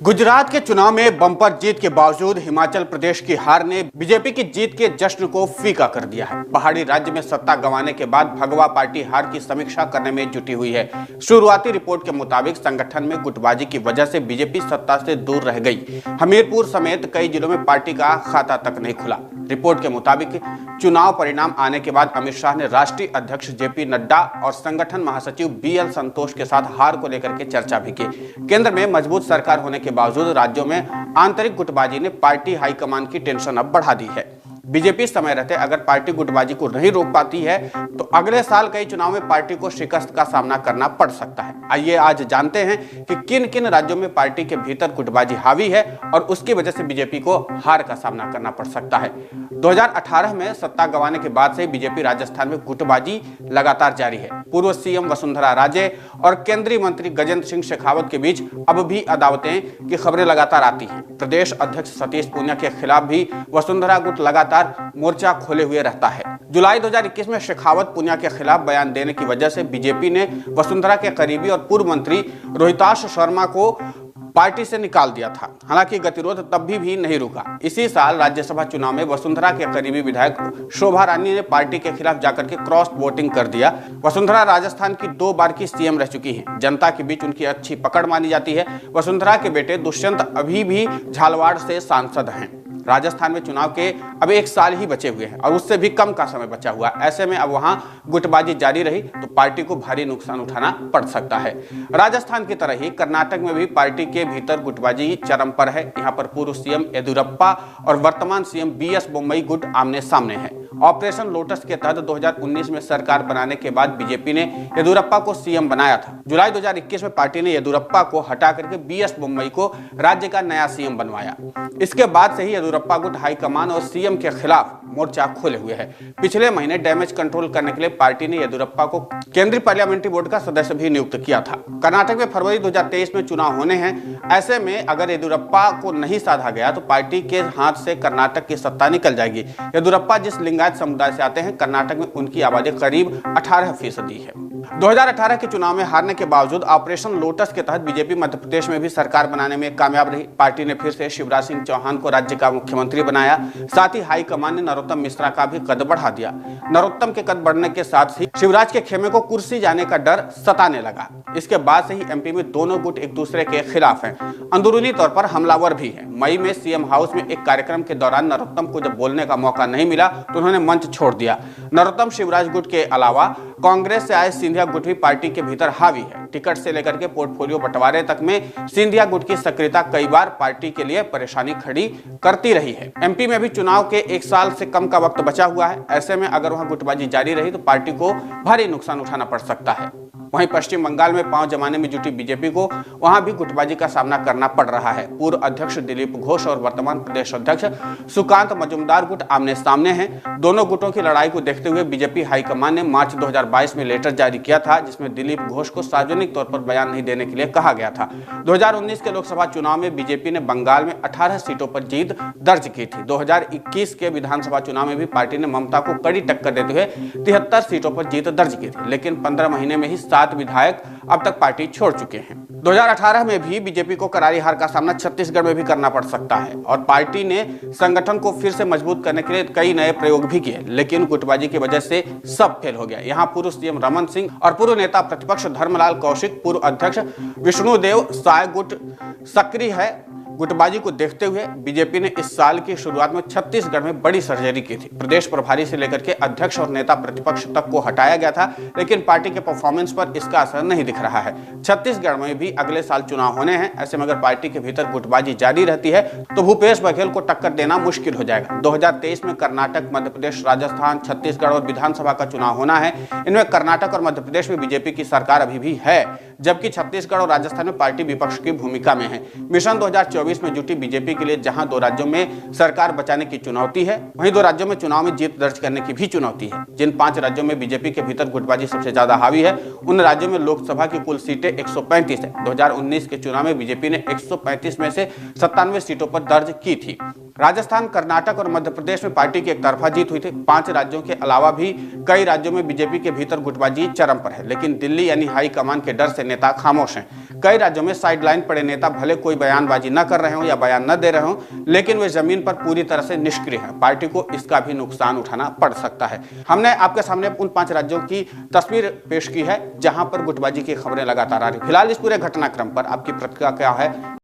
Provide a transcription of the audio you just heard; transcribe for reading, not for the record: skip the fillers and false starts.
गुजरात के चुनाव में बम्पर जीत के बावजूद हिमाचल प्रदेश की हार ने बीजेपी की जीत के जश्न को फीका कर दिया है। पहाड़ी राज्य में सत्ता गंवाने के बाद भगवा पार्टी हार की समीक्षा करने में जुटी हुई है। शुरुआती रिपोर्ट के मुताबिक संगठन में गुटबाजी की वजह से बीजेपी सत्ता से दूर रह गई। हमीरपुर समेत कई जिलों में पार्टी का खाता तक नहीं खुला। रिपोर्ट के मुताबिक चुनाव परिणाम आने के बाद अमित शाह ने राष्ट्रीय अध्यक्ष जेपी नड्डा और संगठन महासचिव बीएल संतोष के साथ हार को लेकर के चर्चा भी की। केंद्र में मजबूत सरकार होने के बावजूद राज्यों में आंतरिक गुटबाजी ने पार्टी हाईकमान की टेंशन अब बढ़ा दी है। बीजेपी समय रहते अगर पार्टी गुटबाजी को नहीं रोक पाती है तो अगले साल कई चुनाव में पार्टी को शिकस्त का सामना करना पड़ सकता है। आइए आज जानते हैं कि किन किन राज्यों में पार्टी के भीतर गुटबाजी हावी है और उसकी वजह से बीजेपी को हार का सामना करना पड़ सकता है। 2018 में सत्ता गंवाने के बाद से बीजेपी राजस्थान में गुटबाजी लगातार जारी है। पूर्व सीएम वसुंधरा राजे और केंद्रीय मंत्री गजेंद्र सिंह शेखावत के बीच अब भी अदावतें की खबरें लगातार आती हैं। प्रदेश अध्यक्ष सतीश पूनिया के खिलाफ भी वसुंधरा गुट लगातार मोर्चा खोले हुए रहता है। जुलाई 2021 में शेखावत पूनिया के खिलाफ बयान देने की वजह से बीजेपी ने वसुंधरा के करीबी और पूर्व मंत्री रोहिताश शर्मा को पार्टी से निकाल दिया था। हालांकि गतिरोध तब भी नहीं रुका। इसी साल राज्यसभा चुनाव में वसुंधरा के करीबी विधायक शोभा रानी ने पार्टी के खिलाफ जाकर के क्रॉस वोटिंग कर दिया। वसुंधरा राजस्थान की 2 बार की सीएम रह चुकी हैं। जनता के बीच उनकी अच्छी पकड़ मानी जाती है। वसुंधरा के बेटे दुष्यंत अभी भी झालवाड़ से सांसद हैं। राजस्थान में चुनाव के अब 1 साल ही बचे हुए हैं और उससे भी कम का समय बचा हुआ। ऐसे में अब वहां गुटबाजी जारी रही तो पार्टी को भारी नुकसान उठाना पड़ सकता है। राजस्थान की तरह ही कर्नाटक में भी पार्टी के भीतर गुटबाजी चरम पर है। यहां पर पूर्व सीएम येदियुरप्पा और वर्तमान सीएम बीएस बोम्मई गुट आमने सामने है। ऑपरेशन लोटस के तहत 2019 में सरकार बनाने के बाद बीजेपी ने येदियुरप्पा को सीएम बनाया था। जुलाई 2021 में पार्टी ने येदियुरप्पा को हटा करके बीएस बोम्मई को राज्य का नया सीएम बनवाया। इसके बाद से ही येदियुरप्पा गुट हाईकमान और सीएम के खिलाफ मोर्चा खोले हुए है। पिछले महीने डैमेज कंट्रोल करने के लिए पार्टी ने येदियुरप्पा को केंद्रीय पार्लियामेंट्री बोर्ड का सदस्य भी नियुक्त किया था। कर्नाटक में फरवरी 2023 में चुनाव होने हैं। ऐसे में अगर येदियुरप्पा को नहीं साधा गया तो पार्टी के हाथ से कर्नाटक की सत्ता निकल जाएगी। येदियुरप्पा जिस लिंगायत समुदाय से आते हैं, कर्नाटक में उनकी आबादी करीब 18% है। 2018 के चुनाव में हारने के बावजूद ऑपरेशन लोटस के तहत बीजेपी मध्य प्रदेश में भी सरकार बनाने में कामयाब रही। पार्टी ने फिर से शिवराज सिंह चौहान को राज्य का मुख्यमंत्री बनाया। साथ ही हाईकमान ने नरोत्तम मिश्रा का भी कद बढ़ा दिया। नरोत्तम के कद बढ़ने के साथ ही शिवराज के खेमे को कुर्सी जाने का डर सताने लगा। इसके बाद से ही एमपी में दोनों गुट एक दूसरे के खिलाफ हैं। अंदरूनी तौर पर हमलावर भी हैं। मई में सीएम हाउस में एक कार्यक्रम के दौरान नरोत्तम को जब बोलने का मौका नहीं मिला तो उन्होंने मंच छोड़ दिया। नरोत्तम शिवराज गुट के अलावा कांग्रेस से आए सिंधिया गुट भी पार्टी के भीतर हावी है। टिकट से लेकर के पोर्टफोलियो बंटवारे तक में सिंधिया गुट की सक्रियता कई बार पार्टी के लिए परेशानी खड़ी करती रही है। एमपी में भी चुनाव के 1 साल से कम का वक्त बचा हुआ है। ऐसे में अगर वहां गुटबाजी जारी रही तो पार्टी को भारी नुकसान उठाना पड़ सकता है। वहीं पश्चिम बंगाल में पांव जमाने में जुटी बीजेपी को वहां भी गुटबाजी का सामना करना पड़ रहा है। पूर्व अध्यक्ष दिलीप घोष और वर्तमान प्रदेश अध्यक्ष सुकांत मजुमदार गुट आमने सामने हैं। दोनों गुटों की लड़ाई को देखते हुए बीजेपी हाईकमान ने मार्च 2022 में लेटर जारी किया था, जिसमें दिलीप घोष को सार्वजनिक तौर पर बयान नहीं देने के लिए कहा गया था। 2019 के लोकसभा चुनाव में बीजेपी ने बंगाल में 18 सीटों पर जीत दर्ज की थी। 2021 के विधानसभा चुनाव में भी पार्टी ने ममता को कड़ी टक्कर देते हुए 73 सीटों पर जीत दर्ज की थी, लेकिन 15 महीने में ही 7 विधायक अब तक पार्टी छोड़ चुके हैं। 2018 में भी बीजेपी को करारी हार का सामना छत्तीसगढ़ में भी करना पड़ सकता है और पार्टी ने संगठन को फिर से मजबूत करने के लिए कई नए प्रयोग भी किए, लेकिन गुटबाजी की वजह से सब फेल हो गया। यहाँ पूर्व सीएम रमन सिंह और पूर्व नेता प्रतिपक्ष धर्मलाल कौशिक, पूर्व अध्यक्ष विष्णुदेव साय गुट सक्रिय है। गुटबाजी को देखते हुए बीजेपी ने इस साल की शुरुआत में छत्तीसगढ़ में बड़ी सर्जरी की थी। प्रदेश प्रभारी से लेकर के अध्यक्ष और नेता प्रतिपक्ष तक को हटाया गया था, लेकिन पार्टी के परफॉर्मेंस पर इसका असर नहीं दिख रहा है। छत्तीसगढ़ में भी अगले साल चुनाव होने हैं। ऐसे में अगर पार्टी के भीतर गुटबाजी जारी रहती है तो भूपेश बघेल को टक्कर देना मुश्किल हो जाएगा। 2023 में कर्नाटक, मध्य प्रदेश, राजस्थान, छत्तीसगढ़ और विधानसभा का चुनाव होना है। इनमें कर्नाटक और मध्य प्रदेश में बीजेपी की सरकार अभी भी है, जबकि छत्तीसगढ़ और राजस्थान में पार्टी विपक्ष की भूमिका में है। मिशन 2024 2024 में जुटी बीजेपी के लिए जहां 2 राज्यों में सरकार बचाने की चुनौती है, वहीं 2 राज्यों में चुनाव में जीत दर्ज करने की भी चुनौती है। जिन 5 राज्यों में बीजेपी के भीतर गुटबाजी सबसे ज्यादा हावी है, उन राज्यों में लोकसभा की कुल सीटें 135 है। 2019 के चुनाव में बीजेपी ने 135 में से 97 सीटों पर दर्ज की थी। राजस्थान, कर्नाटक और मध्य प्रदेश में पार्टी की एकतरफा जीत हुई थी। 5 राज्यों के अलावा भी कई राज्यों में बीजेपी के भीतर गुटबाजी चरम पर है, लेकिन दिल्ली यानी हाईकमान के डर से नेता खामोश हैं। कई राज्यों में साइडलाइन पड़े नेता भले कोई बयानबाजी न कर रहे हो या बयान न दे रहे हो, लेकिन वे जमीन पर पूरी तरह से निष्क्रिय हैं। पार्टी को इसका भी नुकसान उठाना पड़ सकता है। हमने आपके सामने उन 5 राज्यों की तस्वीर पेश की है जहां पर गुटबाजी की खबरें लगातार आ रही। फिलहाल इस पूरे घटनाक्रम पर आपकी प्रतिक्रिया क्या है?